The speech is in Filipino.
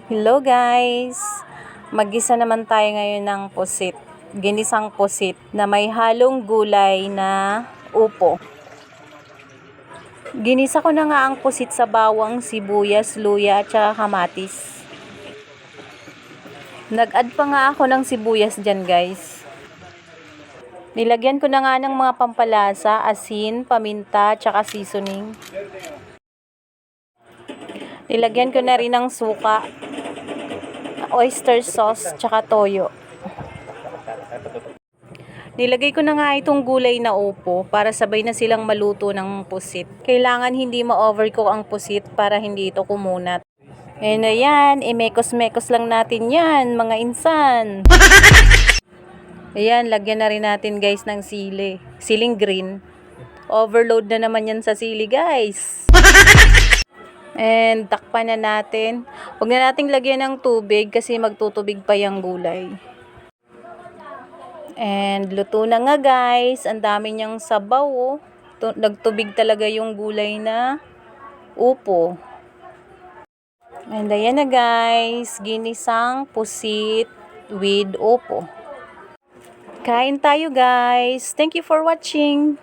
Hello guys! Maggisa naman tayo ngayon ng pusit. Ginisang pusit na may halong gulay na upo. Ginisa ko na nga ang pusit sa bawang, sibuyas, luya at saka kamatis. Nag-add pa nga ako ng sibuyas dyan guys. Nilagyan ko na nga ng mga pampalasa, asin, paminta at saka seasoning. Nilagyan ko na rin ng suka, oyster sauce, tsaka toyo. Nilagay ko na nga itong gulay na upo para sabay na silang maluto ng pusit. Kailangan hindi ma-overcook ang pusit para hindi ito kumunat. Ayan na yan, mekos-mekos lang natin yan, mga insan. Ayan, lagyan na rin natin guys ng sili. Siling green. Overload na naman yan sa sili guys. And takpan na natin. Huwag na nating lagyan ng tubig kasi magtutubig pa yung gulay. And luto na nga guys. Ang dami niyang sabaw oh. Nagtubig talaga yung gulay na upo. And ayan na guys. Ginisang pusit with upo. Kain tayo guys. Thank you for watching.